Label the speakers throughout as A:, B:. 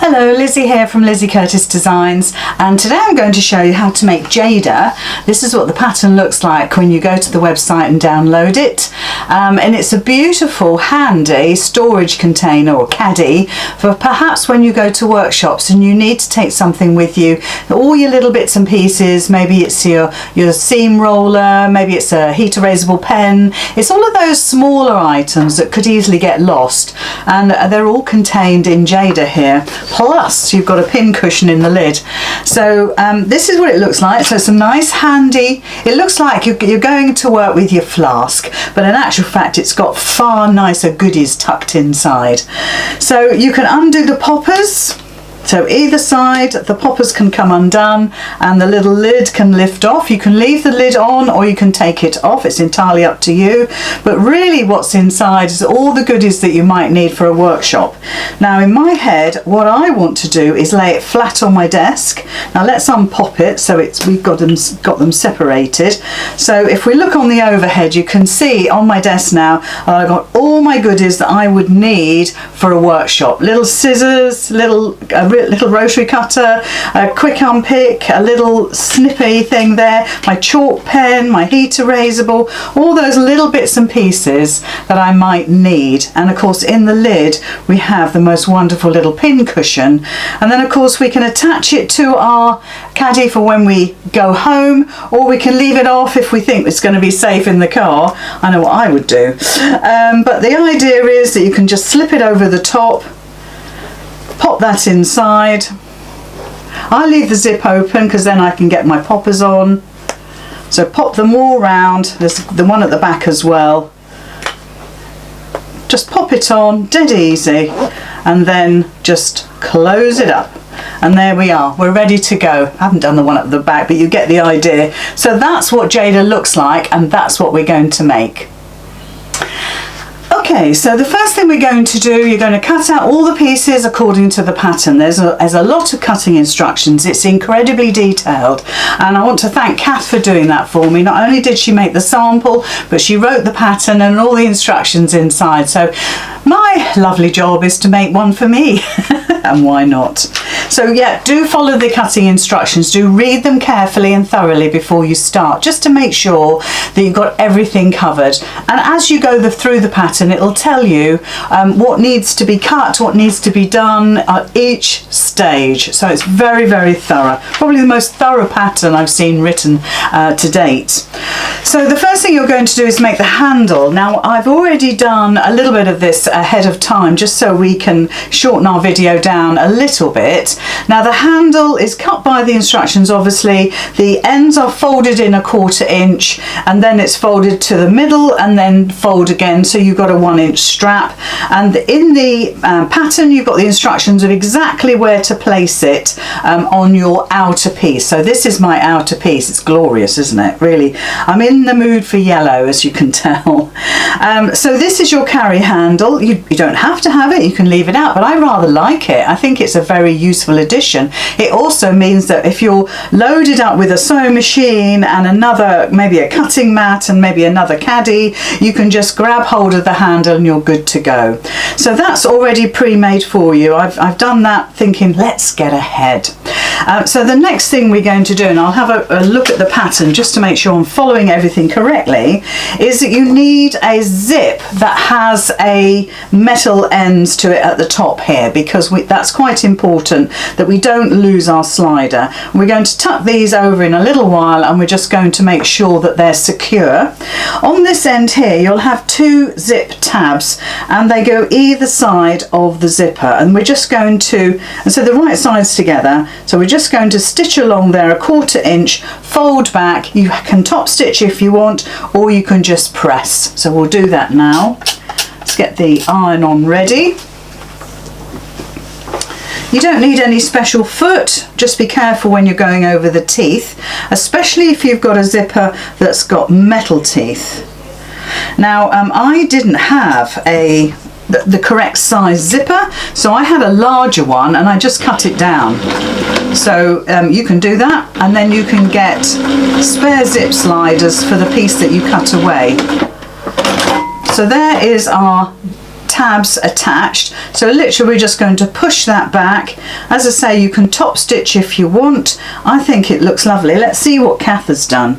A: Hello, Lizzie here from Lizzy Curtis Designs, and today I'm going to show you how to make Jaida. This is what the pattern looks like when you go to the website and download it, and it's a beautiful handy storage container or caddy for perhaps when you go to workshops and you need to take something with you, all your little bits and pieces. Maybe it's your seam roller, maybe it's a heat erasable pen. It's all of those smaller items that could easily get lost, and they're all contained in Jaida here. Plus you've got a pin cushion in the lid. So this is what it looks like. So some nice handy, it looks like you're going to work with your flask, but in actual fact it's got far nicer goodies tucked inside. So you can undo the poppers. So either side the poppers can come undone and the little lid can lift off. You can leave the lid on or you can take it off, it's entirely up to you, but really what's inside is all the goodies that you might need for a workshop. Now in my head what I want to do is lay it flat on my desk. Now let's unpop it so we've got them separated. So if we look on the overhead you can see on my desk now I've got all my goodies that I would need for a workshop. Little scissors, little rotary cutter, a quick unpick, a little snippy thing there, my chalk pen, my heat erasable, all those little bits and pieces that I might need. And of course in the lid we have the most wonderful little pin cushion, and then of course we can attach it to our caddy for when we go home, or we can leave it off if we think it's going to be safe in the car. I know what I would do, but the idea is that you can just slip it over the top, pop that inside. I leave the zip open because then I can get my poppers on. So pop them all round. There's the one at the back as well. Just pop it on, dead easy, and then just close it up. And there we are, we're ready to go. I haven't done the one at the back, but you get the idea. So that's what Jaida looks like, and that's what we're going to make. Okay, so the first thing we're going to do, you're going to cut out all the pieces according to the pattern. There's a lot of cutting instructions. It's incredibly detailed, and I want to thank Kath for doing that for me. Not only did she make the sample, but she wrote the pattern and all the instructions inside. So my lovely job is to make one for me. And why not? So yeah, do follow the cutting instructions. Do read them carefully and thoroughly before you start, just to make sure that you've got everything covered. And as you go through the pattern, it'll tell you what needs to be cut, what needs to be done at each stage. So it's very, very thorough. Probably the most thorough pattern I've seen written to date. So the first thing you're going to do is make the handle. Now I've already done a little bit of this ahead of time just so we can shorten our video down a little bit. Now the handle is cut by the instructions, obviously. The ends are folded in 1/4 inch and then it's folded to the middle and then fold again, so you've got a 1 inch strap. And in the pattern you've got the instructions of exactly where to place it on your outer piece. So this is my outer piece. It's glorious, isn't it? Really, I'm in the mood for yellow, as you can tell. So this is your carry handle. You don't have to have it, you can leave it out, but I rather like it. I think it's a very useful addition. It also means that if you're loaded up with a sewing machine and another, maybe a cutting mat and maybe another caddy, you can just grab hold of the handle and you're good to go. So that's already pre-made for you. I've done that thinking let's get ahead. So the next thing we're going to do, and I'll have a look at the pattern just to make sure I'm following everything correctly, is that you need a zip that has a metal ends to it at the top here, because that's quite important that we don't lose our slider. We're going to tuck these over in a little while and we're just going to make sure that they're secure. On this end here you'll have 2 zip tabs and they go either side of the zipper, and we're just going to, and so the right sides together, so we're just going to stitch along there 1/4 inch, fold back. You can top stitch if you want, or you can just press. So we'll do that now. Let's get the iron on ready. You don't need any special foot, just be careful when you're going over the teeth, especially if you've got a zipper that's got metal teeth. Now I didn't have the correct size zipper, so I had a larger one and I just cut it down. So you can do that, and then you can get spare zip sliders for the piece that you cut away. So there is our tabs attached, so literally we're just going to push that back. As I say, you can top stitch if you want. I think it looks lovely. Let's see what Kath has done.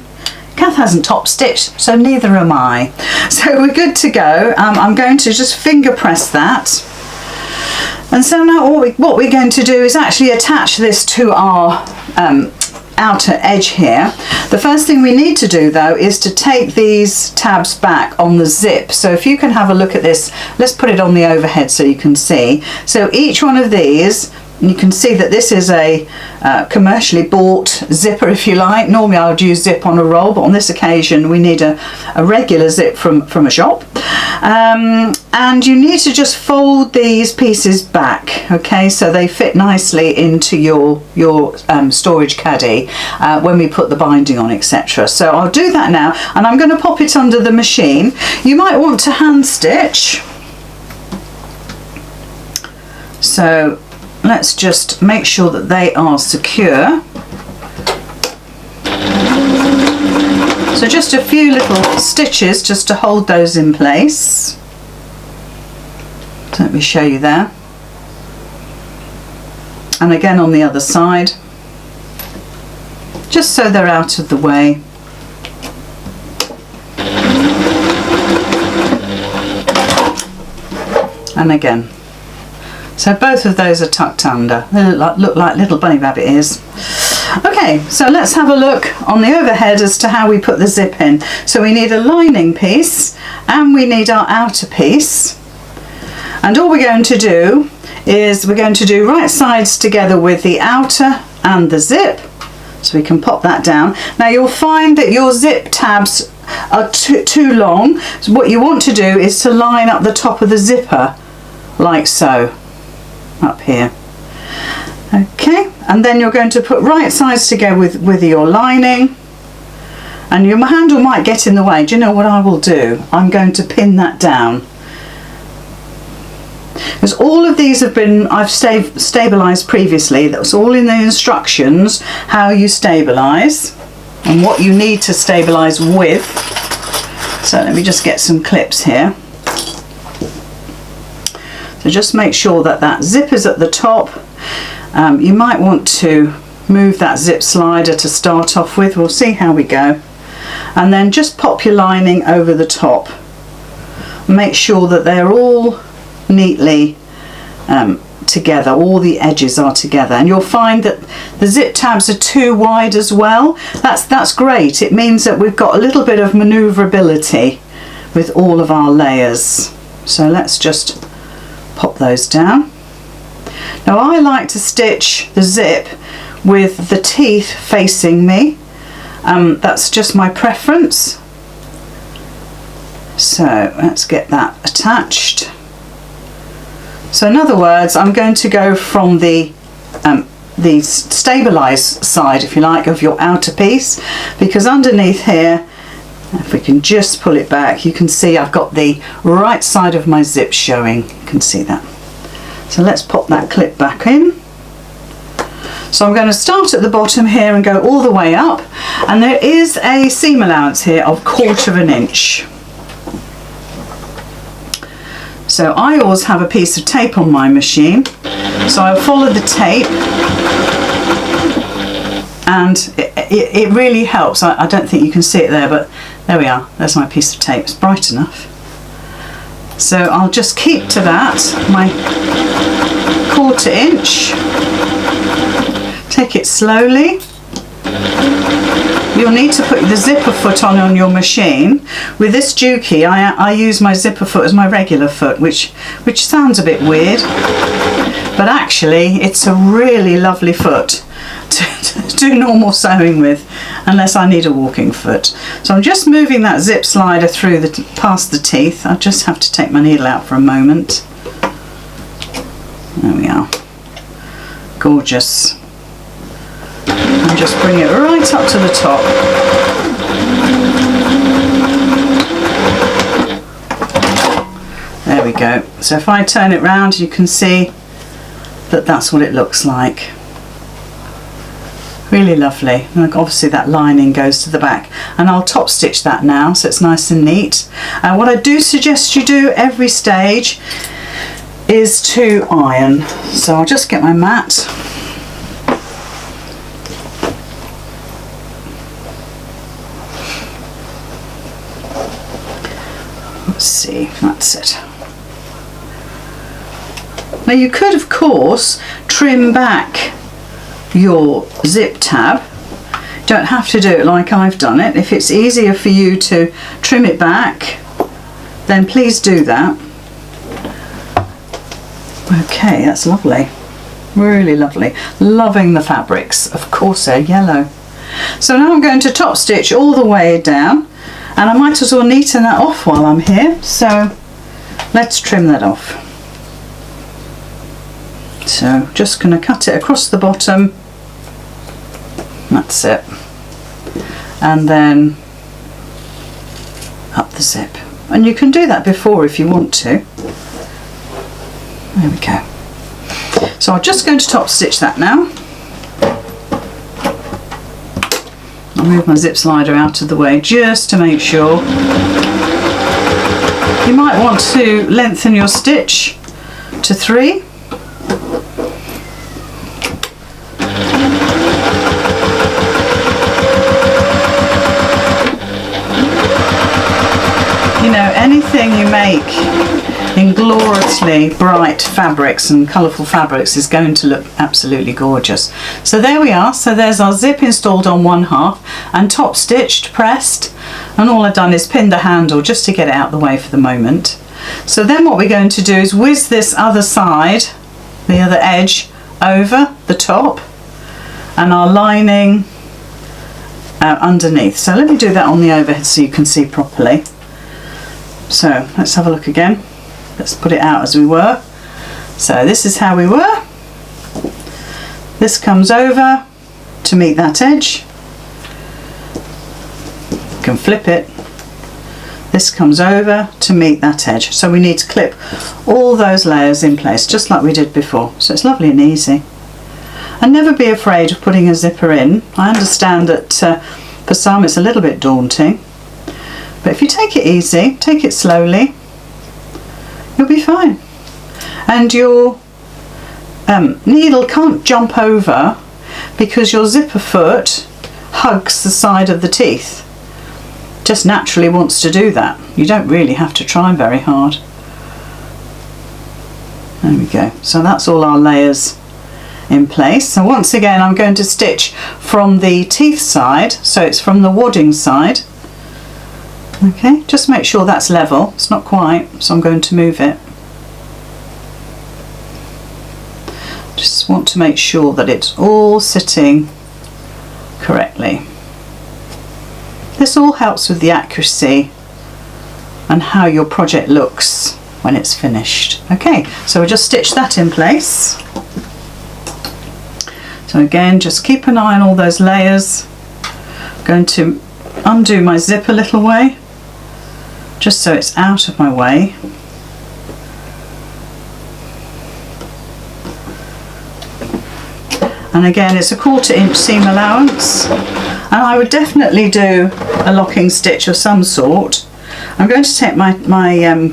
A: Kath hasn't top stitched, so neither am I. So we're good to go. I'm going to just finger press that. And so now what we're going to do is actually attach this to our outer edge here. The first thing we need to do though is to take these tabs back on the zip. So if you can have a look at this, let's put it on the overhead so you can see. So each one of these, you can see that this is a commercially bought zipper, if you like. Normally I would use zip on a roll, but on this occasion we need a regular zip from a shop. And you need to just fold these pieces back, okay, so they fit nicely into your storage caddy when we put the binding on, etc. So I'll do that now, and I'm going to pop it under the machine. You might want to hand stitch. So let's just make sure that they are secure. So just a few little stitches just to hold those in place. So let me show you there. And again on the other side, just so they're out of the way. And again. So both of those are tucked under. They look like little bunny rabbit ears. Okay, so let's have a look on the overhead as to how we put the zip in. So we need a lining piece and we need our outer piece. And all we're going to do is we're going to do right sides together with the outer and the zip. So we can pop that down. Now you'll find that your zip tabs are too long. So what you want to do is to line up the top of the zipper like so, up here. Okay, and then you're going to put right sides together with your lining, and your handle might get in the way. Do you know what I will do? I'm going to pin that down, because all of these have been, I've stabilised previously. That was all in the instructions, how you stabilise and what you need to stabilise with. So let me just get some clips here. So just make sure that that zip is at the top. You might want to move that zip slider to start off with. We'll see how we go. And then just pop your lining over the top. Make sure that they're all neatly together, all the edges are together. And you'll find that the zip tabs are too wide as well. That's great. It means that we've got a little bit of manoeuvrability with all of our layers. So let's just pop those down. Now I like to stitch the zip with the teeth facing me. That's just my preference. So let's get that attached. So in other words, I'm going to go from the stabilised side, if you like, of your outer piece, because underneath here, if we can just pull it back, you can see I've got the right side of my zip showing. You can see that. So let's pop that clip back in. So I'm going to start at the bottom here and go all the way up, and there is a seam allowance here of 1/4 inch. So I always have a piece of tape on my machine, so I'll follow the tape, and it really helps. I don't think you can see it there, but there we are. There's my piece of tape. It's bright enough. So I'll just keep to that, my 1/4 inch. Take it slowly. You'll need to put the zipper foot on your machine. With this Dukey, I use my zipper foot as my regular foot, which sounds a bit weird, but actually it's a really lovely foot to do normal sewing with, unless I need a walking foot. So I'm just moving that zip slider through past the teeth. I just have to take my needle out for a moment. There we are. Gorgeous. And just bring it right up to the top. There we go. So if I turn it round, you can see that that's what it looks like. Really lovely. And obviously that lining goes to the back, and I'll top stitch that now so it's nice and neat. And what I do suggest you do every stage is to iron. So I'll just get my mat. Let's see, that's it. Now you could of course trim back your zip tab. You don't have to do it like I've done it. If it's easier for you to trim it back, then please do that. Okay, that's lovely. Really lovely. Loving the fabrics. Of course they're yellow. So now I'm going to top stitch all the way down, and I might as well neaten that off while I'm here. So let's trim that off. So just going to cut it across the bottom. That's it. And then up the zip. And you can do that before if you want to. There we go. So I'm just going to top stitch that now. I'll move my zip slider out of the way just to make sure. You might want to lengthen your stitch to 3. You know, anything you make in gloriously bright fabrics and colourful fabrics is going to look absolutely gorgeous. So there we are. So there's our zip installed on one half and top stitched, pressed, and all I've done is pinned the handle just to get it out the way for the moment. So then what we're going to do is whiz this other side, the other edge, over the top, and our lining underneath. So let me do that on the overhead so you can see properly. So let's have a look again. Let's put it out as we were. So this is how we were. This comes over to meet that edge. You can flip it. This comes over to meet that edge. So we need to clip all those layers in place just like we did before. So it's lovely and easy. And never be afraid of putting a zipper in. I understand that for some it's a little bit daunting. But if you take it easy, take it slowly, you'll be fine. And your needle can't jump over because your zipper foot hugs the side of the teeth. Just naturally wants to do that. You don't really have to try very hard. There we go. So that's all our layers in place. So once again I'm going to stitch from the teeth side, so it's from the wadding side. Okay, just make sure that's level. It's not quite, so I'm going to move it. Just want to make sure that it's all sitting correctly. This all helps with the accuracy and how your project looks when it's finished. Okay, so we'll just stitch that in place. So again, just keep an eye on all those layers. I'm going to undo my zip a little way, just so it's out of my way. And again, it's a 1/4 inch seam allowance, and I would definitely do a locking stitch of some sort. I'm going to take my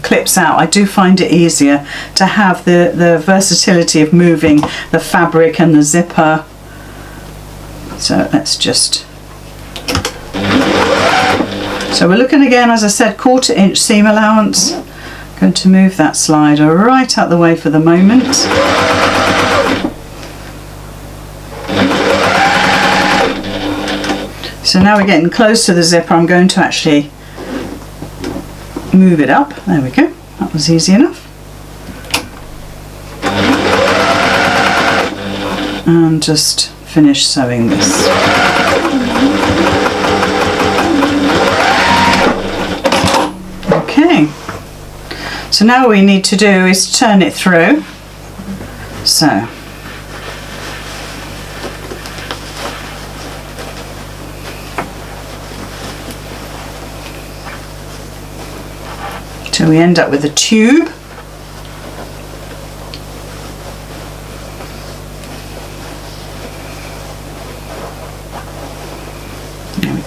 A: clips out. I do find it easier to have the versatility of moving the fabric and the zipper. So let's just... So we're looking again, as I said, 1/4 inch seam allowance. Going to move that slider right out the way for the moment. So now we're getting close to the zipper. I'm going to actually move it up. There we go. That was easy enough. And just finish sewing this. Okay. So now what we need to do is turn it through. So we end up with a tube.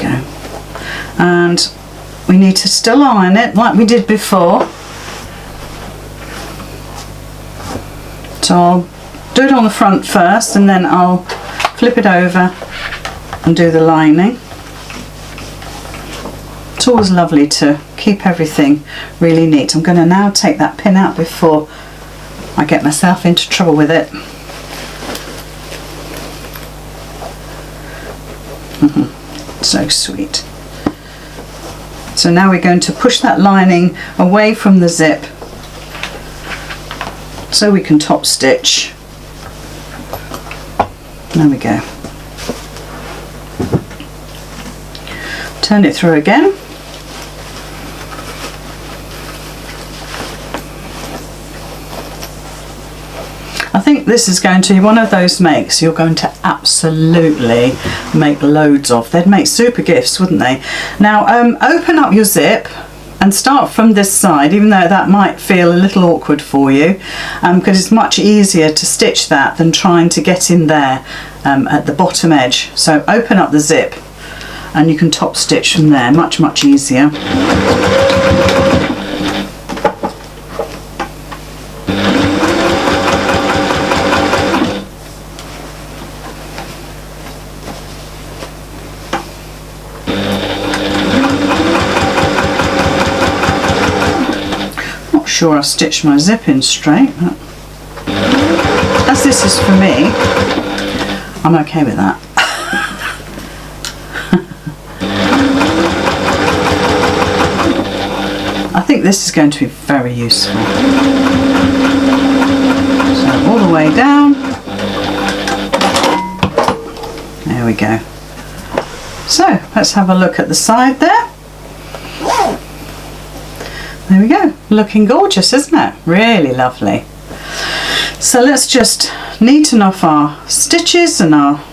A: go. And we need to still iron it like we did before. So I'll do it on the front first, and then I'll flip it over and do the lining. It's always lovely to keep everything really neat. I'm going to now take that pin out before I get myself into trouble with it. So sweet. So now we're going to push that lining away from the zip so we can top stitch. There we go. Turn it through again. I think this is going to be one of those makes you're going to absolutely make loads of. They'd make super gifts, wouldn't they? Now open up your zip and start from this side, even though that might feel a little awkward for you, because it's much easier to stitch that than trying to get in there at the bottom edge. So open up the zip and you can top stitch from there, much easier. Sure I've stitched my zip in straight, but as this is for me, I'm okay with that. I think this is going to be very useful. So all the way down. There we go. So let's have a look at the side there. There we go, looking gorgeous, isn't it? Really lovely. So let's just neaten off our stitches and our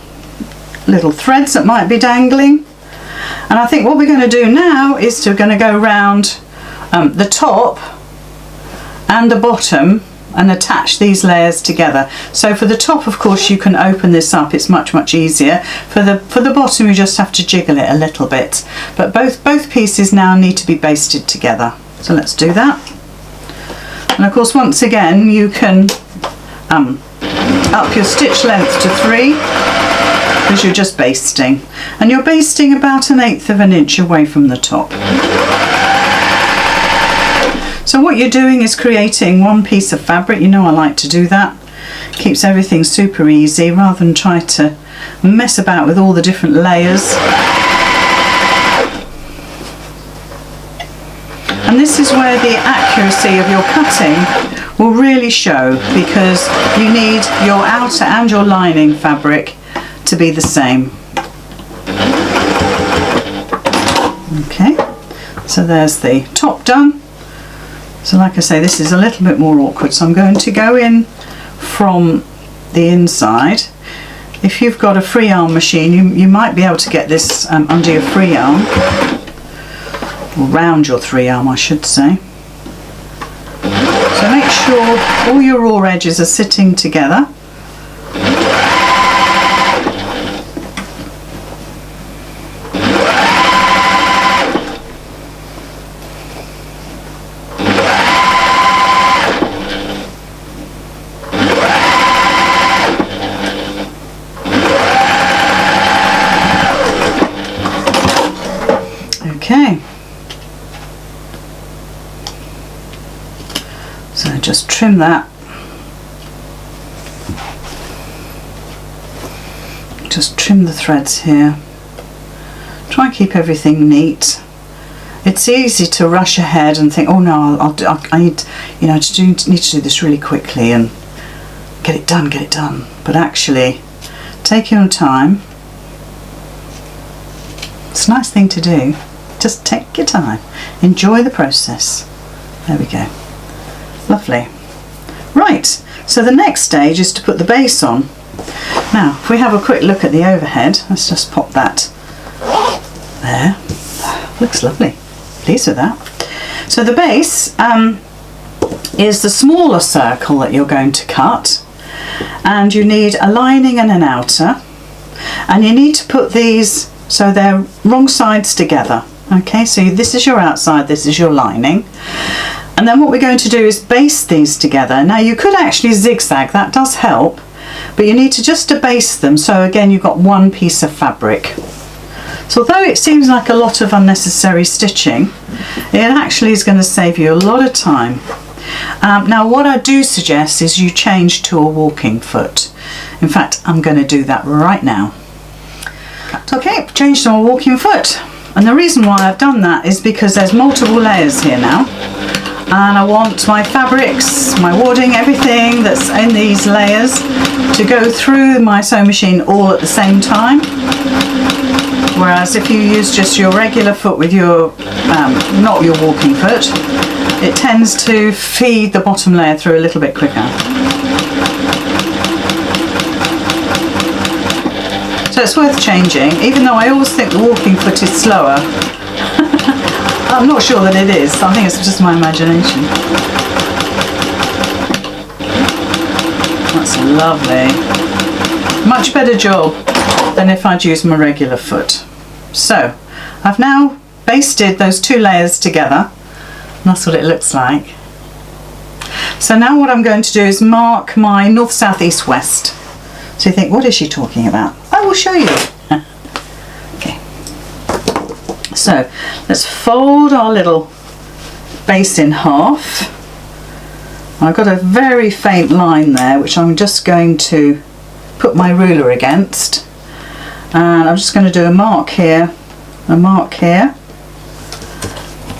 A: little threads that might be dangling. And I think what we're going to do now is we're going to go around the top and the bottom and attach these layers together. So for the top, of course, you can open this up, it's much easier. For the bottom, you just have to jiggle it a little bit. But both pieces now need to be basted together. So let's do that. And of course, once again, you can up your stitch length to 3 because you're just basting. And you're basting about 1/8 of an inch away from the top. So what you're doing is creating one piece of fabric. You know I like to do that. Keeps everything super easy rather than try to mess about with all the different layers. And this is where the accuracy of your cutting will really show, because you need your outer and your lining fabric to be the same. Okay, so there's the top done. So like I say, this is a little bit more awkward, so I'm going to go in from the inside. If you've got a free arm machine, you might be able to get this under your free arm. Or round your 3 arm, I should say. So make sure all your raw edges are sitting together. Okay. So just trim that. Just trim the threads here. Try and keep everything neat. It's easy to rush ahead and think, oh no, I need, you know, need to do this really quickly and get it done. But actually, take your time. It's a nice thing to do. Just take your time. Enjoy the process. There we go. Lovely. Right, so the next stage is to put the base on. Now, if we have a quick look at the overhead, let's just pop that there. Looks lovely. Pleased with that. So the base is the smaller circle that you're going to cut, and you need a lining and an outer, and you need to put these so they're wrong sides together. Okay, so this is your outside, this is your lining. And then what we're going to do is baste these together. Now you could actually zigzag, that does help, but you need to just to baste them, so again you've got one piece of fabric. So although it seems like a lot of unnecessary stitching, it actually is going to save you a lot of time. Now what I do suggest is you change to a walking foot. In fact, I'm going to do that right now. Okay, change to a walking foot. And the reason why I've done that is because there's multiple layers here now. And I want my fabrics, my wadding, everything that's in these layers to go through my sewing machine all at the same time. Whereas if you use just your regular foot with your, not your walking foot, it tends to feed the bottom layer through a little bit quicker. So it's worth changing, even though I always think the walking foot is slower. I'm not sure that it is, I think it's just my imagination. That's lovely. Much better job than if I'd used my regular foot. So I've now basted those two layers together. That's what it looks like. So now what I'm going to do is mark my north, south, east, west. So you think, what is she talking about? I will show you. Okay. So let's fold our little base in half. I've got a very faint line there, which I'm just going to put my ruler against. And I'm just going to do a mark here, a mark here.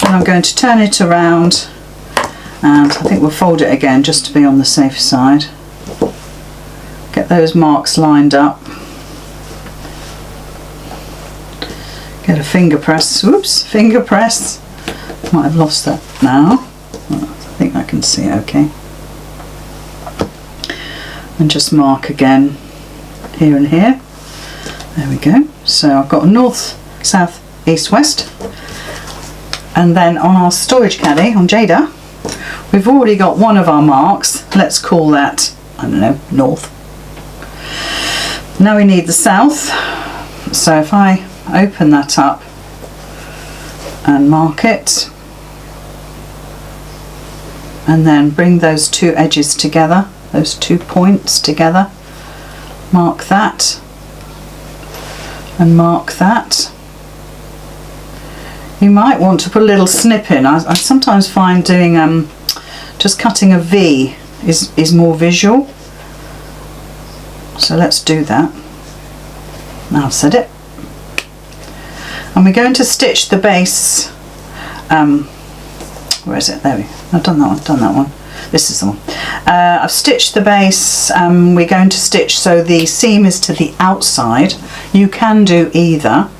A: And I'm going to turn it around, and I think we'll fold it again just to be on the safe side. Get those marks lined up. Get a finger press. Oops, finger press. Might have lost that now. I think I can see it okay. And just mark again here and here. There we go. So I've got north, south, east, west. And then on our storage caddy, on Jaida, we've already got one of our marks. Let's call that, I don't know, north. Now we need the south. So if I open that up and mark it, and then bring those two edges together, those 2 points together, mark that, and mark that. You might want to put a little snip in. I sometimes find doing just cutting a V is more visual. So let's do that. Now I've said it. And we're going to stitch the base. Where is it? There we go. I've done that one. This is the one. I've stitched the base. We're going to stitch so the seam is to the outside. You can do either.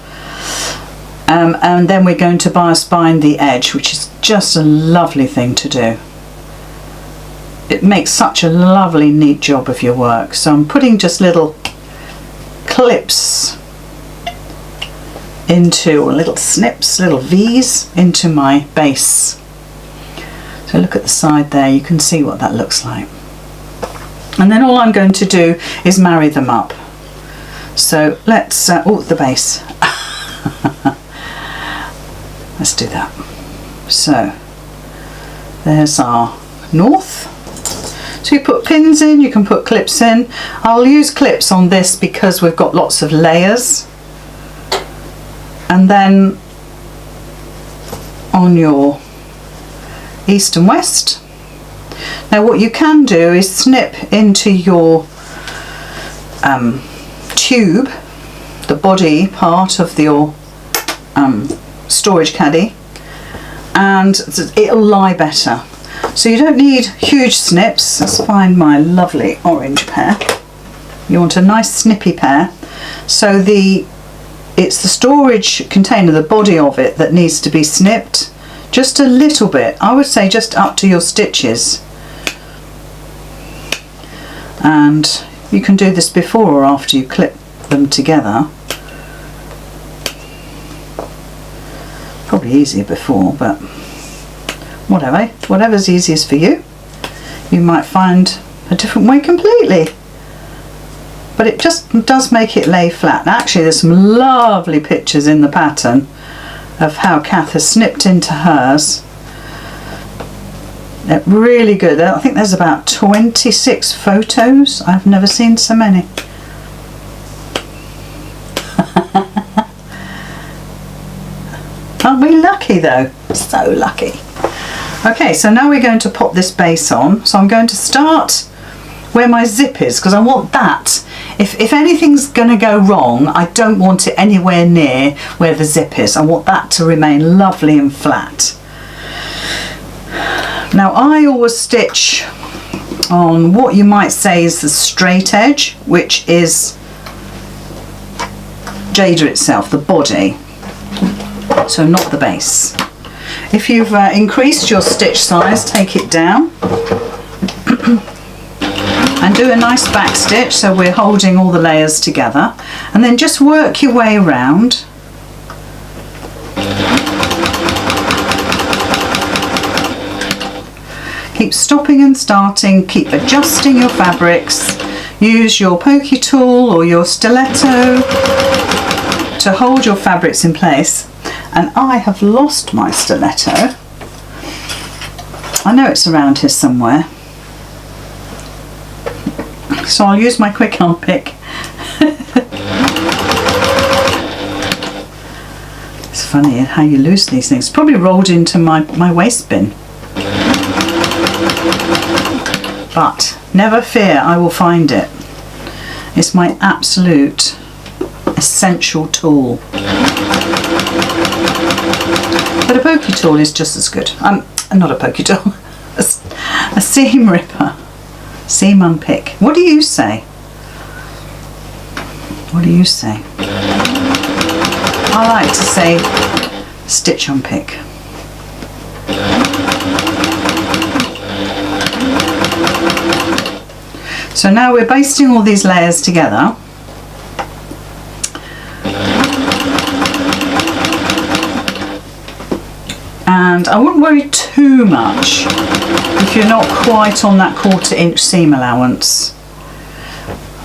A: And then we're going to bias bind the edge, which is just a lovely thing to do. It makes such a lovely, neat job of your work. So I'm putting just little clips into, or little snips, little V's into my base. So look at the side there, you can see what that looks like. And then all I'm going to do is marry them up. So let's, oh, the base. Let's do that. So there's our north. So you put pins in, you can put clips in. I'll use clips on this because we've got lots of layers. And then on your east and west. Now what you can do is snip into your tube, the body part of your storage caddy, and it'll lie better. So you don't need huge snips. Let's find my lovely orange pair. You want a nice snippy pair. So it's the storage container, the body of it, that needs to be snipped just a little bit. I would say just up to your stitches. And you can do this before or after you clip them together. Probably easier before, but whatever's easiest for you. You might find a different way completely. but it just does make it lay flat. And actually there's some lovely pictures in the pattern of how Kath has snipped into hers. They're really good. I think there's about 26 photos. I've never seen so many. Aren't we lucky though? So lucky. Okay, so now we're going to pop this base on. So I'm going to start where my zip is, because I want that. If anything's going to go wrong, I don't want it anywhere near where the zip is. I want that to remain lovely and flat. Now I always stitch on what you might say is the straight edge, which is Jaida itself, the body, so not the base. If you've increased your stitch size, take it down and do a nice back stitch so we're holding all the layers together, and then just work your way around. Keep stopping and starting, keep adjusting your fabrics, use your pokey tool or your stiletto to hold your fabrics in place. And I have lost my stiletto. I know it's around here somewhere, so I'll use my quick unpick. It's funny how you lose these things. It's probably rolled into my waste bin. But never fear, I will find it. It's my absolute essential tool. But a pokey tool is just as good. Not a pokey tool, a seam ripper, seam unpick. What do you say? What do you say? I like to say stitch unpick. So now we're basting all these layers together. And I wouldn't worry too much if you're not quite on that 1/4 inch seam allowance.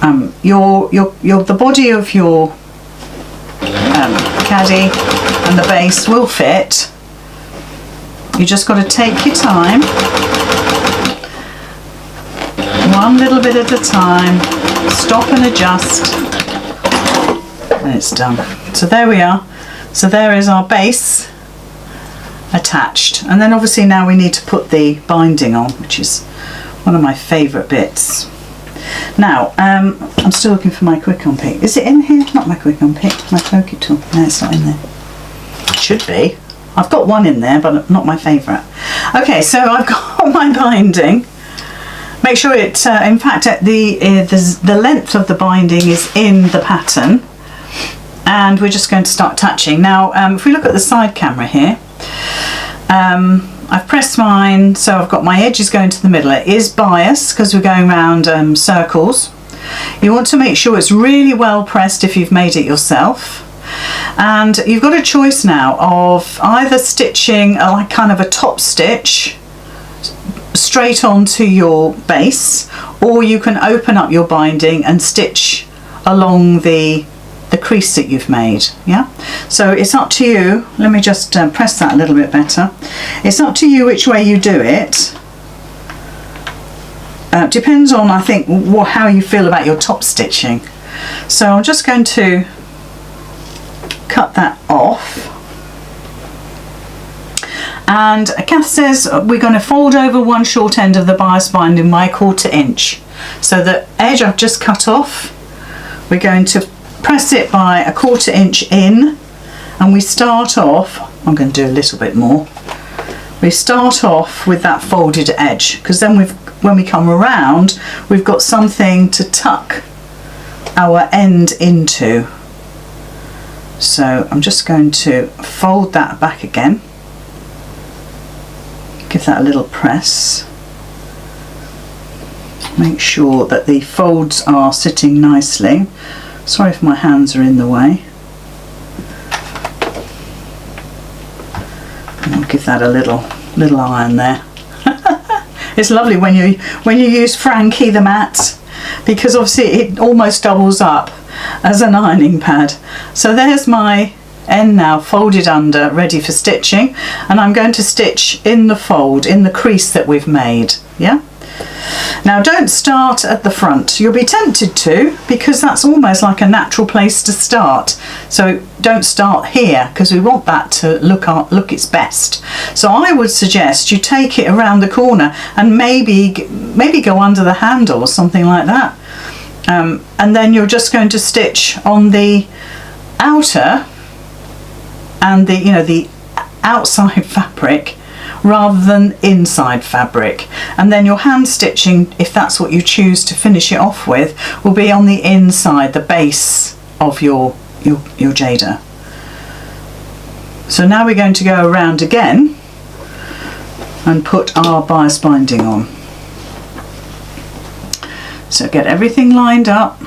A: The body of your caddy and the base will fit. You just got to take your time, one little bit at a time, stop and adjust, and it's done. So there we are. So there is our base attached, and then obviously now we need to put the binding on, which is one of my favourite bits. Now I'm still looking for my quick unpick. Is it in here? Not my quick unpick, my pokey tool. No, it's not in there. It should be. I've got one in there, but not my favourite. Okay, so I've got my binding. Make sure it in fact the length of the binding is in the pattern, and we're just going to start touching. Now if we look at the side camera here, I've pressed mine, so I've got my edges going to the middle. It is biased because we're going around circles. You want to make sure it's really well pressed if you've made it yourself. And you've got a choice now of either stitching like kind of a top stitch straight onto your base, or you can open up your binding and stitch along the crease that you've made. Yeah, so it's up to you. Let me just press that a little bit better. It's up to you which way you do it. Depends on, I think, how you feel about your top stitching. So I'm just going to cut that off, and Kath says we're going to fold over one short end of the bias binding by 1/4 inch. So the edge I've just cut off, we're going to press it by 1/4 inch in, and we start off, I'm going to do a little bit more, we start off with that folded edge, because then when we come around we've got something to tuck our end into. So I'm just going to fold that back again, give that a little press, make sure that the folds are sitting nicely. Sorry if my hands are in the way. And I'll give that a little iron there. It's lovely when you use Frankie the mat because obviously it almost doubles up as an ironing pad. So there's my end now folded under, ready for stitching, and I'm going to stitch in the fold, in the crease that we've made. Yeah. Now don't start at the front. You'll be tempted to, because that's almost like a natural place to start. So don't start here, because we want that to look its best. So I would suggest you take it around the corner and maybe go under the handle or something like that. And then you're just going to stitch on the outer and the outside fabric rather than inside fabric, and then your hand stitching, if that's what you choose to finish it off with, will be on the inside, the base of your Jaida. So now we're going to go around again and put our bias binding on. So get everything lined up.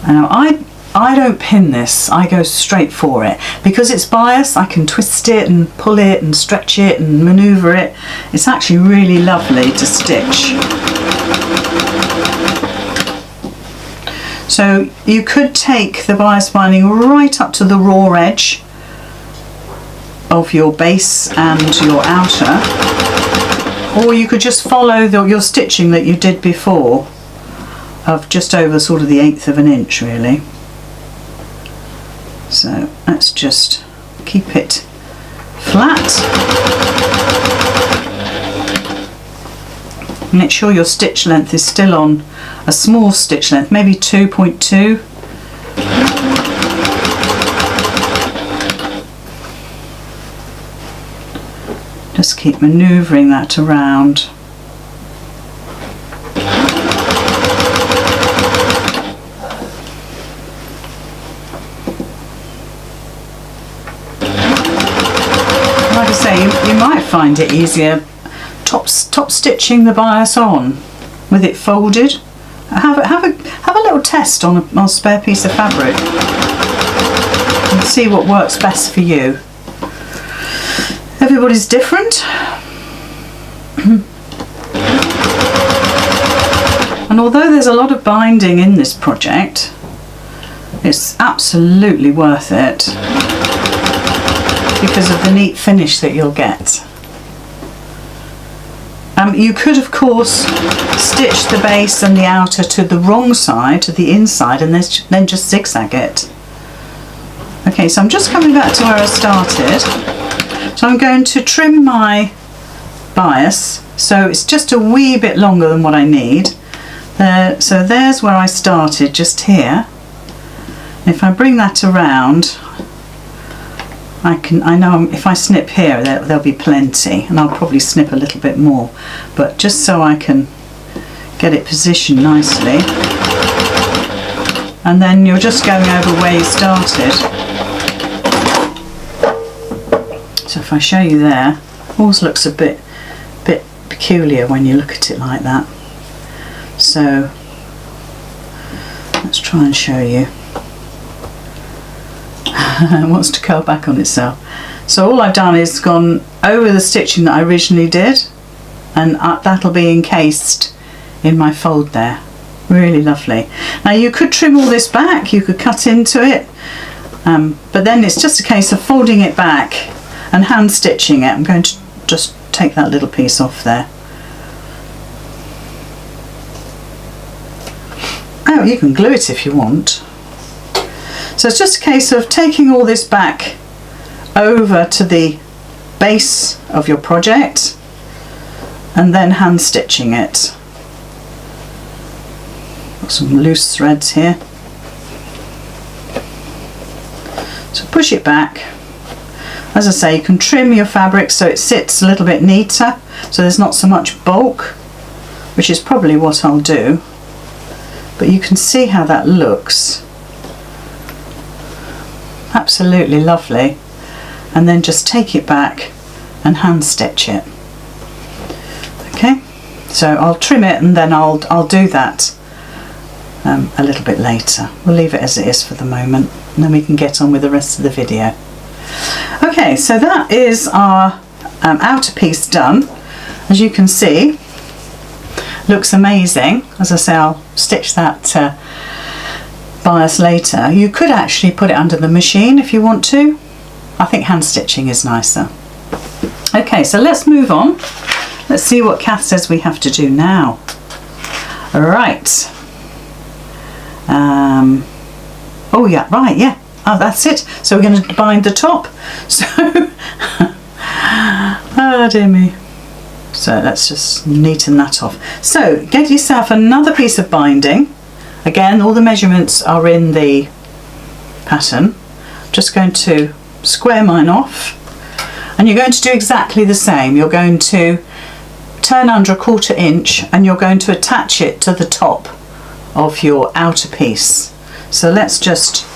A: And now I don't pin this, I go straight for it. Because it's bias, I can twist it and pull it and stretch it and manoeuvre it. It's actually really lovely to stitch. So you could take the bias binding right up to the raw edge of your base and your outer, or you could just follow your stitching that you did before, of just over sort of the 1/8 of an inch really. So let's just keep it flat. Make sure your stitch length is still on a small stitch length, maybe 2.2. Just keep manoeuvring that around. You might find it easier top stitching the bias on with it folded. Have a little test on a spare piece of fabric and see what works best for you. Everybody's different. And although there's a lot of binding in this project, it's absolutely worth it, because of the neat finish that you'll get. You could of course stitch the base and the outer to the wrong side, to the inside, and then just zigzag it. Okay, so I'm just coming back to where I started. So I'm going to trim my bias so it's just a wee bit longer than what I need. So there's where I started, just here. If I bring that around, I know if I snip here there'll be plenty, and I'll probably snip a little bit more, but just so I can get it positioned nicely. And then you're just going over where you started. So if I show you there, it always looks a bit peculiar when you look at it like that. So let's try and show you. It wants to curl back on itself. So all I've done is gone over the stitching that I originally did, and that'll be encased in my fold there. Really lovely. Now you could trim all this back, you could cut into it, but then it's just a case of folding it back and hand stitching it. I'm going to just take that little piece off there. Oh, you can glue it if you want. So it's just a case of taking all this back over to the base of your project and then hand stitching it. Got some loose threads here. So push it back. As I say, you can trim your fabric so it sits a little bit neater, so there's not so much bulk, which is probably what I'll do. But you can see how that looks. Absolutely lovely. And then just take it back and hand stitch it. Okay, so I'll trim it and then I'll do that a little bit later. We'll leave it as it is for the moment, and then we can get on with the rest of the video. Okay, so that is our outer piece done. As you can see, looks amazing. As I say, I'll stitch that bias later. You could actually put it under the machine if you want to. I think hand stitching is nicer. Okay, so let's move on. Let's see what Kath says we have to do now. Right. Oh yeah, right, yeah. Oh, that's it. So we're going to bind the top. So, oh dear me. So let's just neaten that off. So get yourself another piece of binding. Again, all the measurements are in the pattern. I'm just going to square mine off. And you're going to do exactly the same. You're going to turn under 1/4 inch and you're going to attach it to the top of your outer piece. So let's just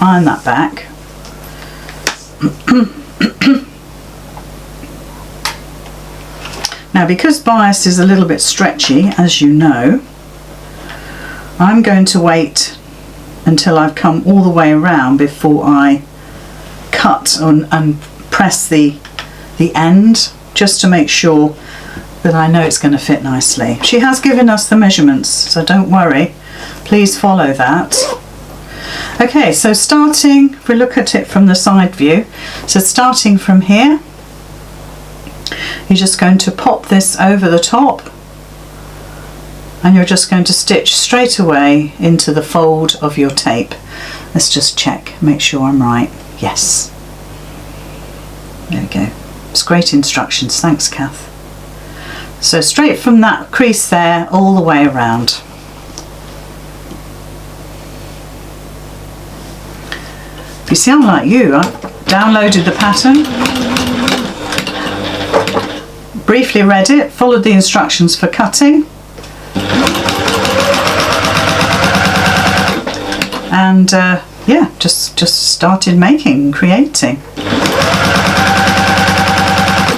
A: iron that back. Now, because bias is a little bit stretchy, as you know, I'm going to wait until I've come all the way around before I cut and press the end, just to make sure that I know it's going to fit nicely. She has given us the measurements, so don't worry, please follow that. Okay, so starting, if we look at it from the side view, so starting from here, you're just going to pop this over the top and you're just going to stitch straight away into the fold of your tape. Let's just check, make sure I'm right. Yes. There we go. It's great instructions, thanks Kath. So straight from that crease there all the way around. You see, I'm like you, I downloaded the pattern, briefly read it, followed the instructions for cutting, and yeah, just started making, creating.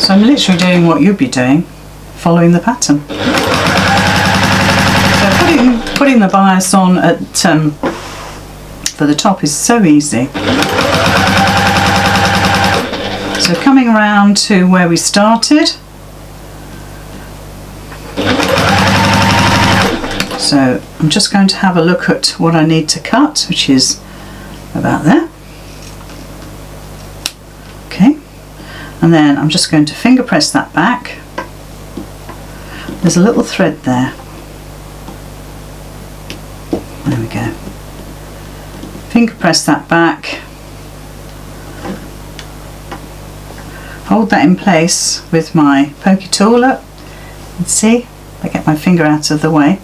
A: So I'm literally doing what you'd be doing, following the pattern. So putting the bias on at for the top is so easy. So coming around to where we started. So I'm just going to have a look at what I need to cut, which is about there. Okay, and then I'm just going to finger press that back. There's a little thread there. There we go. Finger press that back. Hold that in place with my pokey tool. Look, let's see if I get my finger out of the way.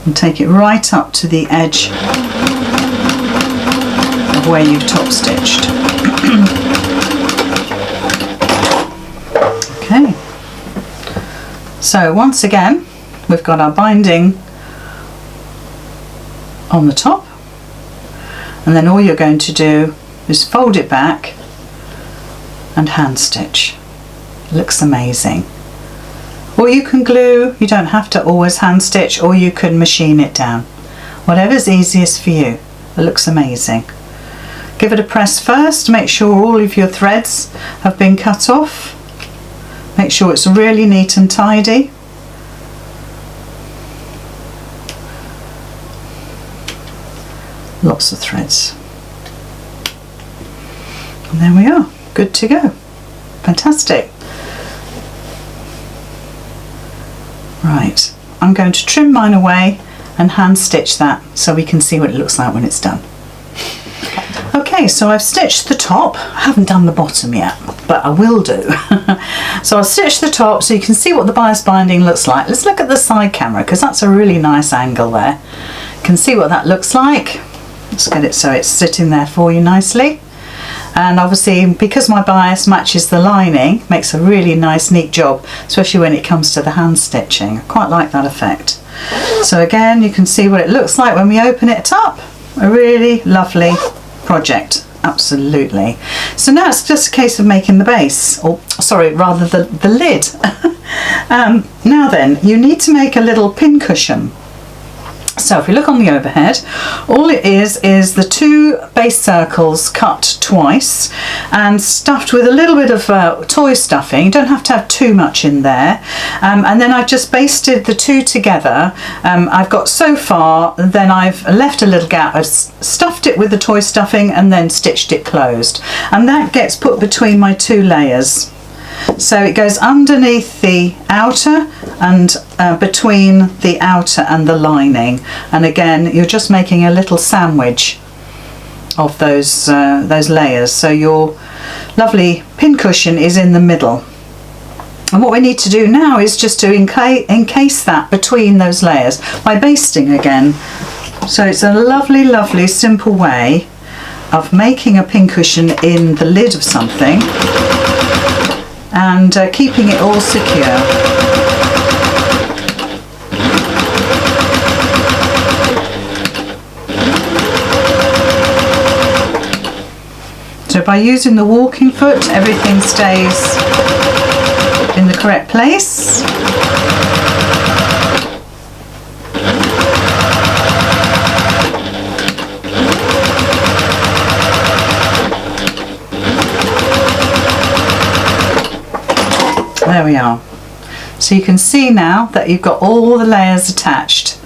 A: And take it right up to the edge of where you've top stitched. Okay, so once again we've got our binding on the top, and then all you're going to do is fold it back and hand stitch. It looks amazing. Or you can glue, you don't have to always hand stitch, or you can machine it down. Whatever's easiest for you. It looks amazing. Give it a press first, make sure all of your threads have been cut off. Make sure it's really neat and tidy. Lots of threads. And there we are, good to go. Fantastic. Right, I'm going to trim mine away and hand stitch that so we can see what it looks like when it's done. Okay, so I've stitched the top. I haven't done the bottom yet, but I will do. So I've stitched the top so you can see what the bias binding looks like. Let's look at the side camera because that's a really nice angle there. You can see what that looks like. Let's get it so it's sitting there for you nicely. And obviously, because my bias matches the lining, makes a really nice neat job, especially when it comes to the hand stitching. I quite like that effect. So again, you can see what it looks like when we open it up. A really lovely project, absolutely. So now it's just a case of making the base, or sorry, rather the lid. Now then, you need to make a little pin cushion. So if we look on the overhead, all it is the 2 base circles cut twice and stuffed with a little bit of toy stuffing. You don't have to have too much in there. And then I've just basted the 2 together. I've got so far, then I've left a little gap. I've stuffed it with the toy stuffing and then stitched it closed. And that gets put between my 2 layers. So it goes underneath the outer and between the outer and the lining, and again you're just making a little sandwich of those layers, so your lovely pincushion is in the middle. And what we need to do now is just to encase that between those layers by basting again. So it's a lovely simple way of making a pincushion in the lid of something and keeping it all secure. So by using the walking foot, everything stays in the correct place. There we are. So you can see now that you've got all the layers attached,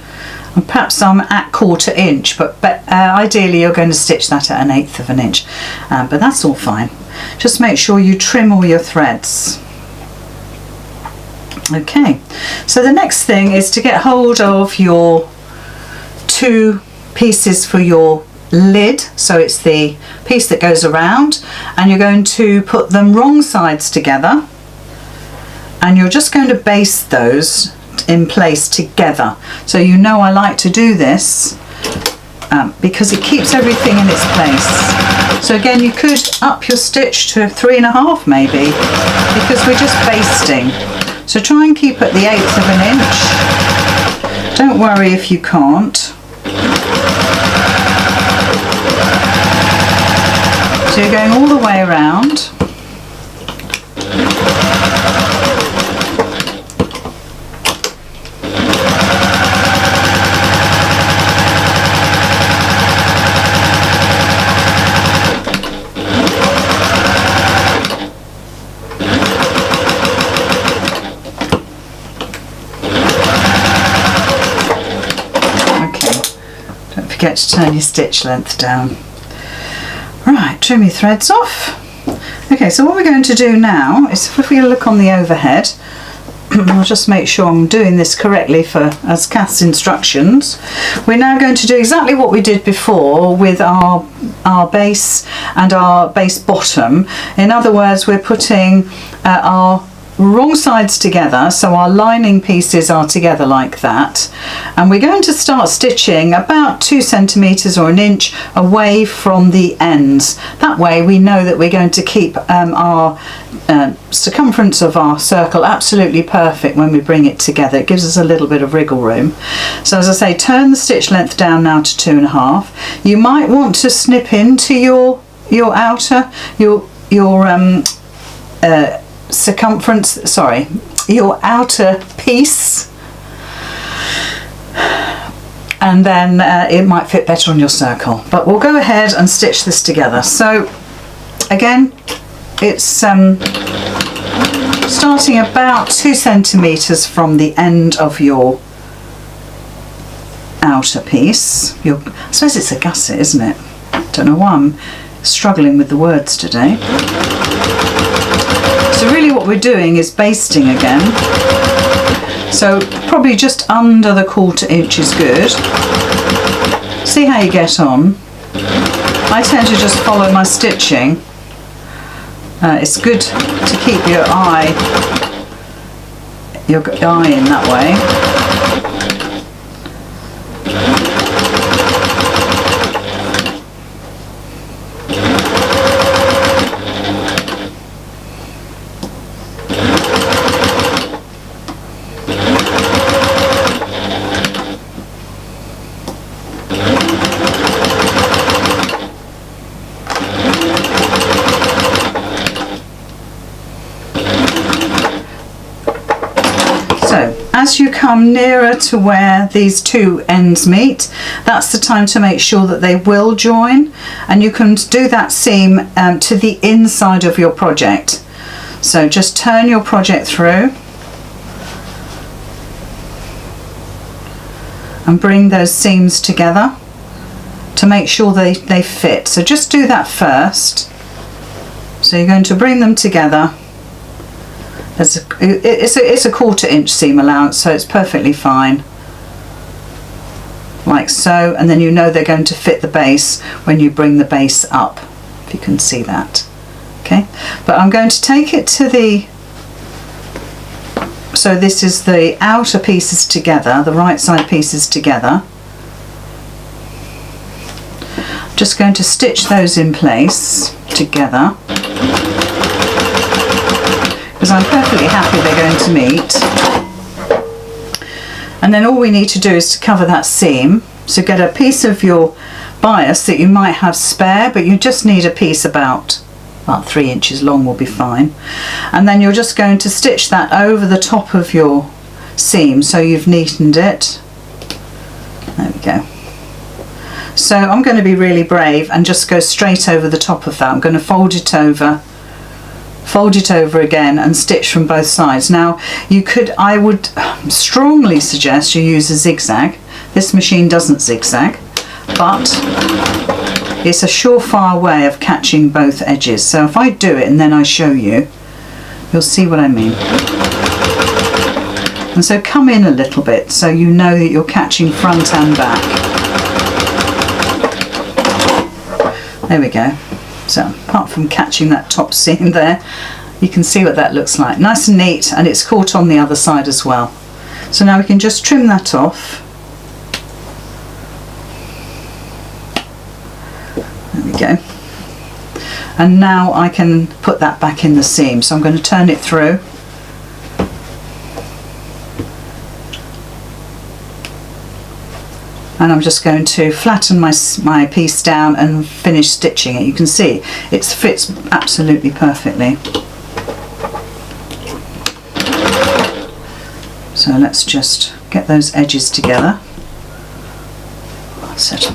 A: and perhaps I'm at 1/4 inch, but ideally you're going to stitch that at 1/8 of an inch, but that's all fine. Just make sure you trim all your threads. Okay, so the next thing is to get hold of your 2 pieces for your lid. So it's the piece that goes around, and you're going to put them wrong sides together, and you're just going to baste those in place together. So you know I like to do this because it keeps everything in its place. So again, you could up your stitch to 3.5 maybe, because we're just basting. So try and keep at the 1/8 of an inch. Don't worry if you can't. So you're going all the way around. Forget to turn your stitch length down. Right, trim your threads off. Okay, so what we're going to do now is, if we look on the overhead, I'll just make sure I'm doing this correctly as Kath's instructions. We're now going to do exactly what we did before with our base and our base bottom. In other words, we're putting our wrong sides together, so our lining pieces are together like that, and we're going to start stitching about 2 centimeters or 1 inch away from the ends. That way we know that we're going to keep our circumference of our circle absolutely perfect when we bring it together. It gives us a little bit of wriggle room. So as I say, turn the stitch length down now to 2.5. You might want to snip into your outer circumference, sorry, your outer piece, and then it might fit better on your circle. But we'll go ahead and stitch this together. So again, it's starting about 2 centimeters from the end of your outer piece. I suppose it's a gusset, isn't it? Don't know why I'm struggling with the words today. So really what we're doing is basting again. So probably just under the 1/4 inch is good. See how you get on. I tend to just follow my stitching. It's good to keep your eye in that way. as you come nearer to where these two ends meet, that's the time to make sure that they will join, and you can do that seam to the inside of your project. So just turn your project through and bring those seams together to make sure they fit. So just do that first. So you're going to bring them together. It's a 1/4 inch seam allowance, so it's perfectly fine, like so, and then you know they're going to fit the base when you bring the base up, if you can see that. Okay, but I'm going to take it to the, so this is the outer pieces together, the right side pieces together. I'm just going to stitch those in place together, because I'm perfectly happy they're going to meet. And then all we need to do is to cover that seam. So get a piece of your bias that you might have spare, but you just need a piece about 3 inches long will be fine. And then you're just going to stitch that over the top of your seam, so you've neatened it. There we go. So I'm going to be really brave and just go straight over the top of that. I'm going to fold it over again and stitch from both sides. Now I would strongly suggest you use a zigzag. This machine doesn't zigzag, but it's a surefire way of catching both edges. So if I do it and then I show you, you'll see what I mean. And so come in a little bit so you know that you're catching front and back. There we go. So apart from catching that top seam there, you can see what that looks like. Nice and neat, and it's caught on the other side as well. So now we can just trim that off. There we go. And now I can put that back in the seam. So I'm going to turn it through. And I'm just going to flatten my piece down and finish stitching it. You can see it fits absolutely perfectly. So let's just get those edges together. Set them.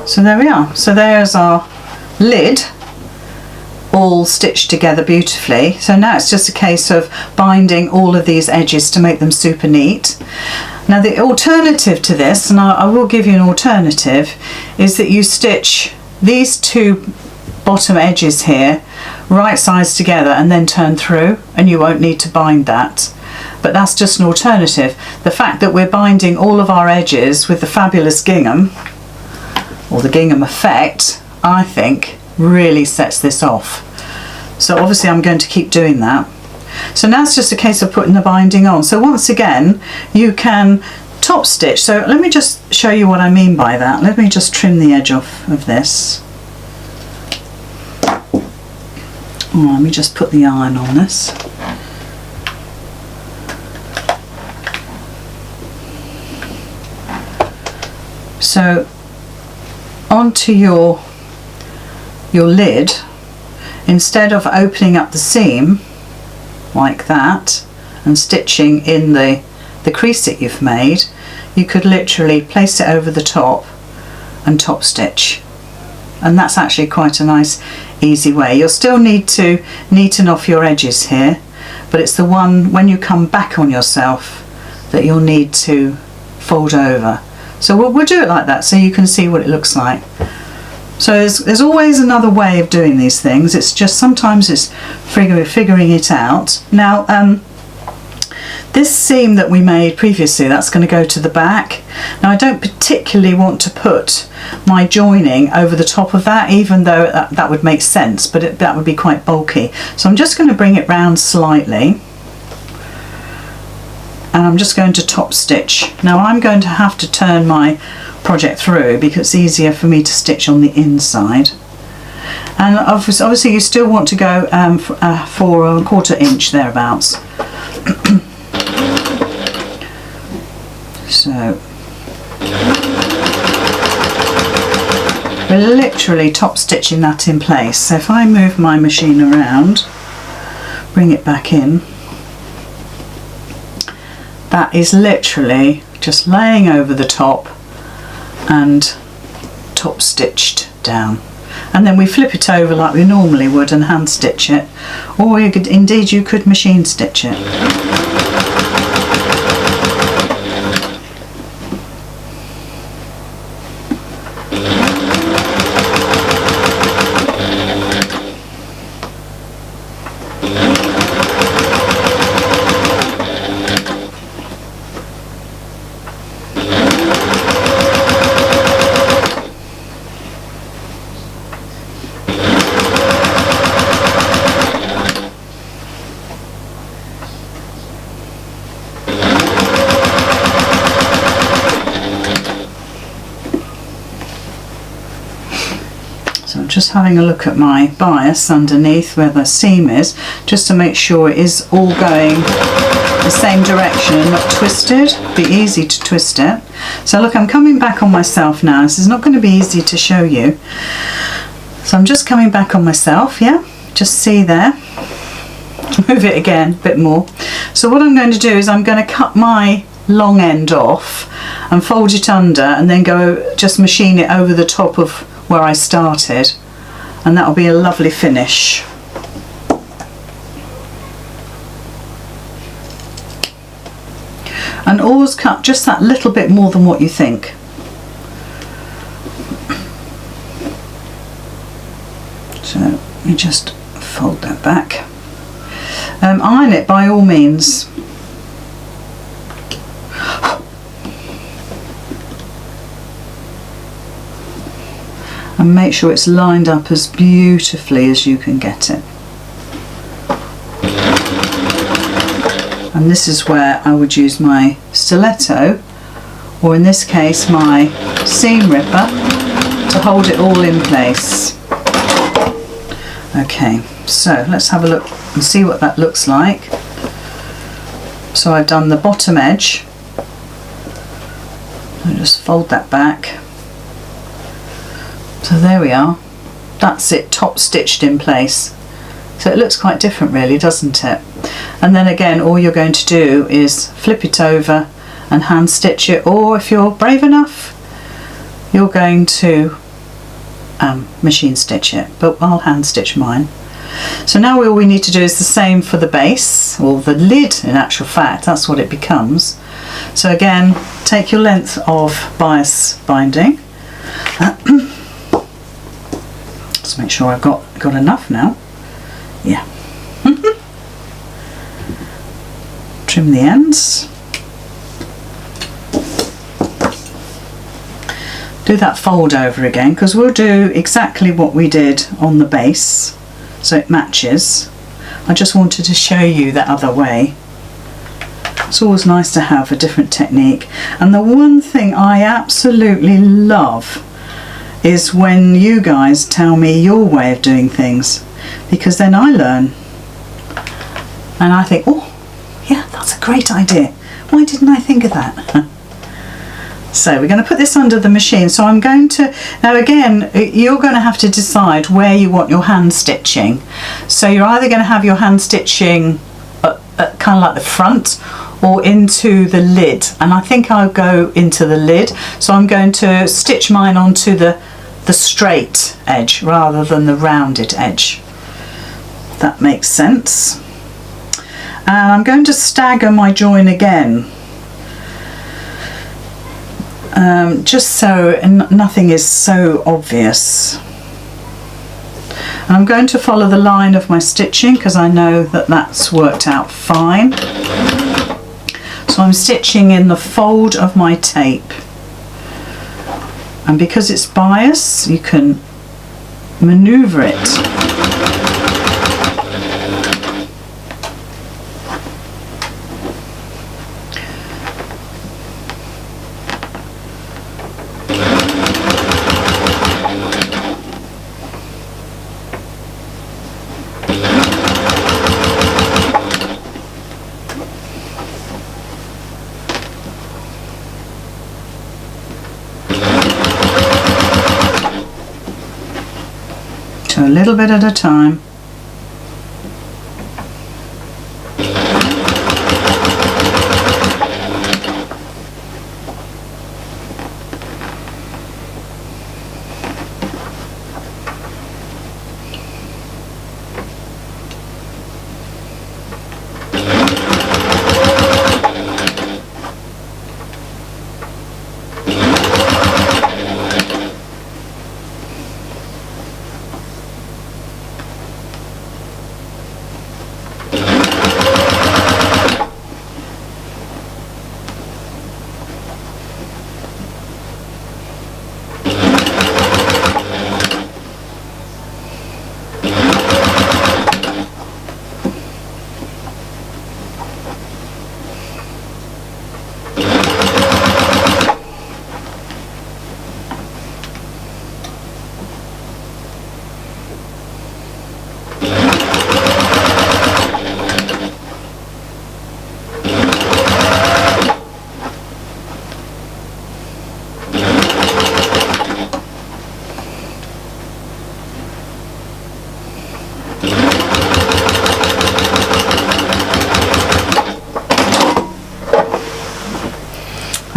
A: So there we are. So there's our lid, all stitched together beautifully. So now it's just a case of binding all of these edges to make them super neat. Now the alternative to this, and I will give you an alternative, is that you stitch these two bottom edges here right sides together and then turn through, and you won't need to bind that. But that's just an alternative. The fact that we're binding all of our edges with the fabulous gingham, or the gingham effect, I think really sets this off. So obviously I'm going to keep doing that. So now it's just a case of putting the binding on. So once again, you can top stitch. So let me just show you what I mean by that. Let me just trim the edge off of this. Oh, let me just put the iron on this. So onto your lid, instead of opening up the seam like that and stitching in the crease that you've made, you could literally place it over the top and top stitch, and that's actually quite a nice easy way. You'll still need to neaten off your edges here, but it's the one when you come back on yourself that you'll need to fold over. So we'll do it like that so you can see what it looks like. So there's always another way of doing these things. It's just sometimes it's figuring it out. Now this seam that we made previously, that's going to go to the back. Now I don't particularly want to put my joining over the top of that, even though that would make sense, but that would be quite bulky. So I'm just going to bring it round slightly, and I'm just going to top stitch. Now I'm going to have to turn my project through because it's easier for me to stitch on the inside. And obviously you still want to go for a 1/4 inch thereabouts. We're literally top stitching that in place. So if I move my machine around, bring it back in, that is literally just laying over the top and top stitched down. And then we flip it over like we normally would and hand stitch it, or you could machine stitch it. Just having a look at my bias underneath where the seam is, just to make sure it is all going the same direction and not twisted. Be easy to twist it. So look, I'm coming back on myself now. This is not going to be easy to show you. So I'm just coming back on myself, yeah? Just see there. Move it again a bit more. So what I'm going to do is I'm going to cut my long end off and fold it under, and then go just machine it over the top of where I started, and that'll be a lovely finish. And always cut just that little bit more than what you think. So you just fold that back. Iron it by all means. And make sure it's lined up as beautifully as you can get it. And this is where I would use my stiletto, or in this case my seam ripper, to hold it all in place. Okay, so let's have a look and see what that looks like. So I've done the bottom edge. I'll just fold that back. So there we are, that's it, top stitched in place. So it looks quite different really, doesn't it? And then again, all you're going to do is flip it over and hand stitch it, or if you're brave enough, you're going to machine stitch it, but I'll hand stitch mine. So now all we need to do is the same for the base, or the lid in actual fact, that's what it becomes. So again, take your length of bias binding. Let's make sure I've got enough now. Yeah. Trim the ends. Do that fold over again, because we'll do exactly what we did on the base, so it matches. I just wanted to show you that other way. It's always nice to have a different technique. And the one thing I absolutely love is when you guys tell me your way of doing things, because then I learn and I think, oh yeah, that's a great idea, why didn't I think of that? So we're going to put this under the machine. So I'm going to, now again, you're going to have to decide where you want your hand stitching. So you're either going to have your hand stitching at kind of like the front or into the lid, and I think I'll go into the lid. So I'm going to stitch mine onto the straight edge rather than the rounded edge. That makes sense. And I'm going to stagger my join again, just so nothing is so obvious. And I'm going to follow the line of my stitching because I know that that's worked out fine. So I'm stitching in the fold of my tape, and because it's bias you can maneuver it. So a little bit at a time.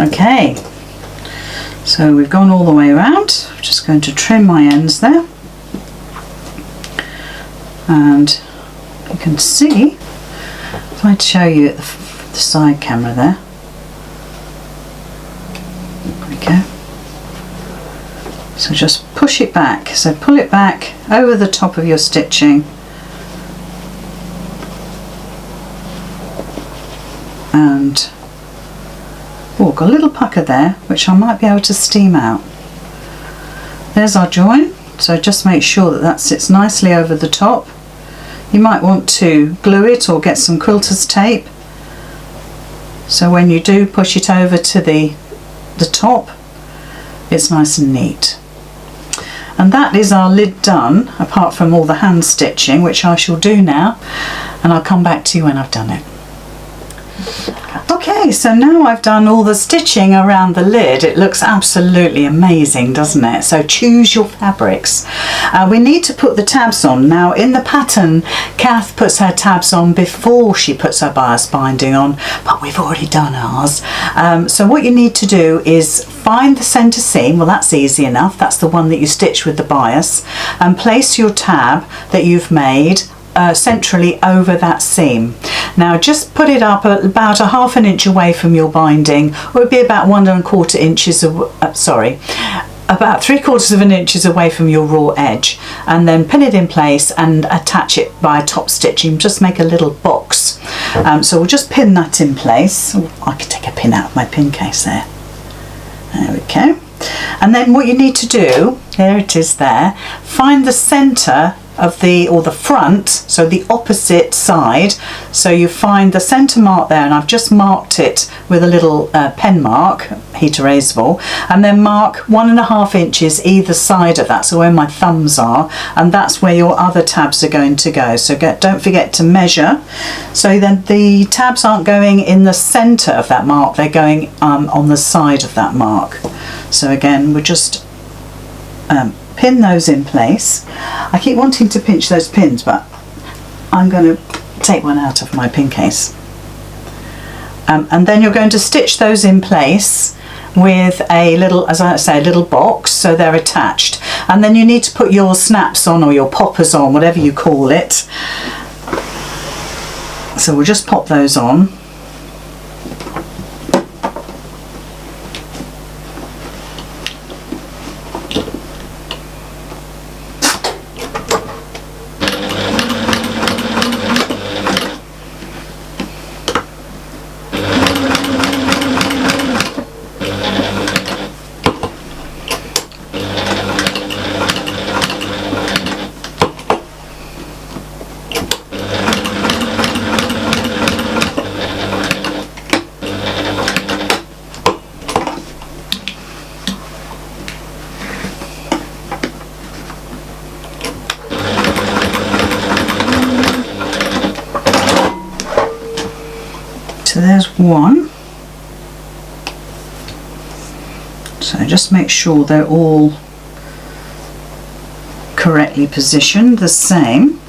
A: Okay, so we've gone all the way around. I'm just going to trim my ends there, and you can see, if I show you at the side camera there, okay, so just push it back, so pull it back over the top of your stitching, and got a little pucker there which I might be able to steam out. There's our join, so just make sure that that sits nicely over the top. You might want to glue it or get some quilter's tape, so when you do push it over to the top, it's nice and neat. And that is our lid done, apart from all the hand stitching, which I shall do now, and I'll come back to you when I've done it. Okay, so now I've done all the stitching around the lid. It looks absolutely amazing, doesn't it? So choose your fabrics. We need to put the tabs on. Now in the pattern, Kath puts her tabs on before she puts her bias binding on, but we've already done ours. So what you need to do is find the centre seam. Well, that's easy enough. That's the one that you stitch with the bias, and place your tab that you've made centrally over that seam. Now just put it up about a ½ an inch away from your binding, or it would be about 1¼ inches about 3/4 of an inch away from your raw edge, and then pin it in place and attach it by top stitching. Just make a little box. So we'll just pin that in place. Oh, I could take a pin out of my pin case there. There we go. And then what you need to do, there it is there, find the centre of the front, so the opposite side. So you find the centre mark there, and I've just marked it with a little pen mark, heat erasable, and then mark 1½ inches either side of that, so where my thumbs are, and that's where your other tabs are going to go. So don't forget to measure, so then the tabs aren't going in the centre of that mark, they're going on the side of that mark. So again, we'll just pin those in place. I keep wanting to pinch those pins, but I'm going to take one out of my pin case. And then you're going to stitch those in place with a little, as I say, a little box, so they're attached. And then you need to put your snaps on, or your poppers on, whatever you call it. So we'll just pop those on. So there's one. So just make sure they're all correctly positioned, the same.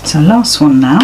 A: So last one now.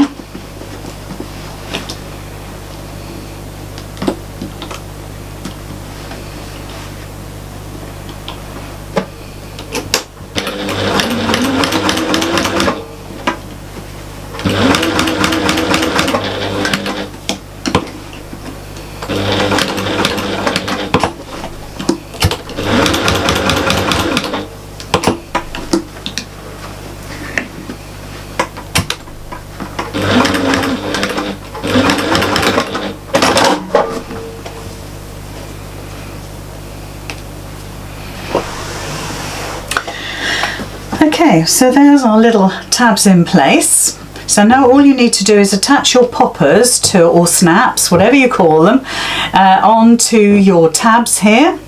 A: Okay, so there's our little tabs in place. So now all you need to do is attach your poppers to, or snaps, whatever you call them, onto your tabs here.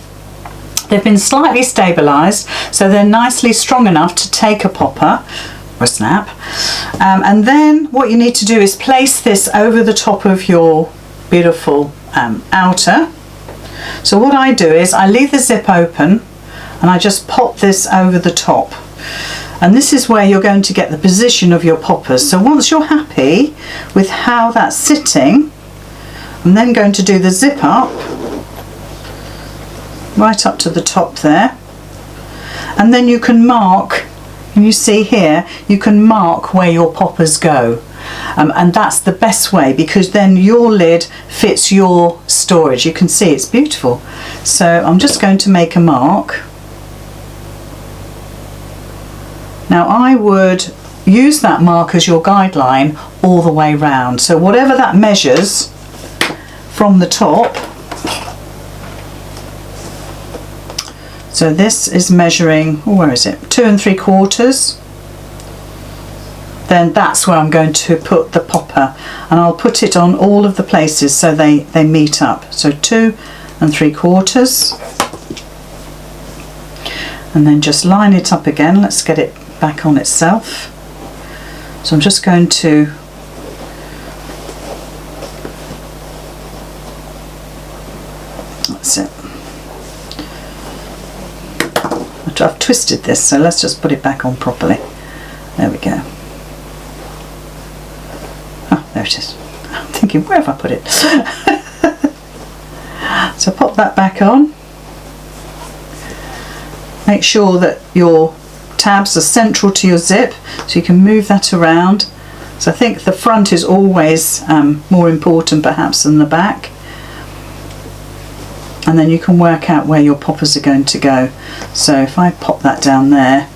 A: They've been slightly stabilised, so they're nicely strong enough to take a popper or a snap. And then what you need to do is place this over the top of your beautiful outer. So what I do is I leave the zip open and I just pop this over the top. And this is where you're going to get the position of your poppers. So once you're happy with how that's sitting, I'm then going to do the zip up, right up to the top there. And then you can mark, and you see here, you can mark where your poppers go. And that's the best way, because then your lid fits your storage. You can see it's beautiful. So I'm just going to make a mark. Now I would use that mark as your guideline all the way round. So whatever that measures from the top, so this is measuring, oh, where is it? 2 3/4. Then that's where I'm going to put the popper, and I'll put it on all of the places so they meet up. So 2 3/4. And then just line it up again. Let's get it back on itself. So I'm just going to that's it. I've twisted this, so let's just put it back on properly. There we go. Oh, there it is. I'm thinking, where have I put it? So pop that back on. Make sure that your tabs are central to your zip, so you can move that around. So I think the front is always more important perhaps than the back. And then you can work out where your poppers are going to go. So if I pop that down there,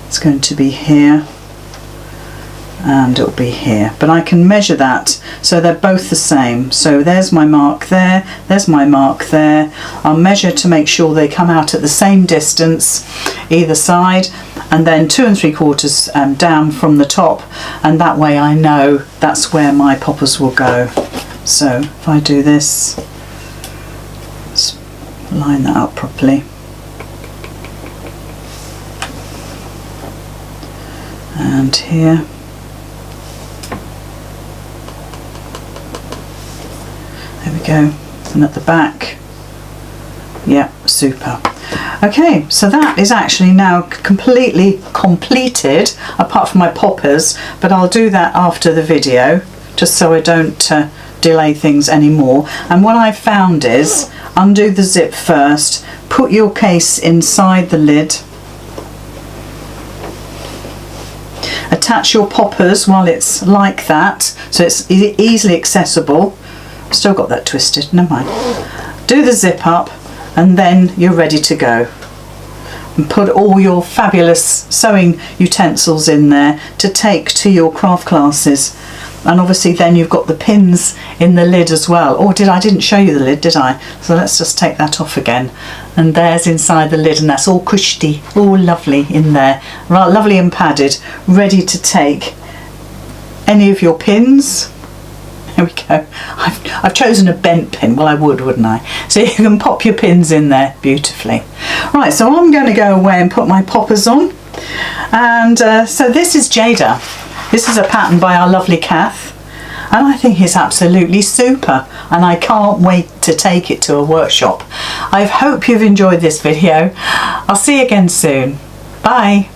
A: it's going to be here and it'll be here, but I can measure that so they're both the same. So there's my mark there, there's my mark there. I'll measure to make sure they come out at the same distance either side, and then 2 3/4 down from the top, and that way I know that's where my poppers will go. So if I do this, let's line that up properly. And here. There we go. And at the back. Yeah, super. Okay, so that is actually now completely completed, apart from my poppers, but I'll do that after the video, just so I don't delay things anymore. And what I've found is, undo the zip first, put your case inside the lid, attach your poppers while it's like that, so it's easily accessible. Still got that twisted, never mind. Do the zip up, and then you're ready to go. And put all your fabulous sewing utensils in there to take to your craft classes And obviously then you've got the pins in the lid as well. Or I didn't show you the lid, did I? So let's just take that off again. And there's inside the lid, and that's all cushy, all lovely in there. Right, lovely and padded, ready to take any of your pins. There we go. I've chosen a bent pin. Well, I would, wouldn't I? So you can pop your pins in there beautifully. Right, so I'm going to go away and put my poppers on. And so this is Jaida. This is a pattern by our lovely Kath. And I think it's absolutely super. And I can't wait to take it to a workshop. I hope you've enjoyed this video. I'll see you again soon. Bye.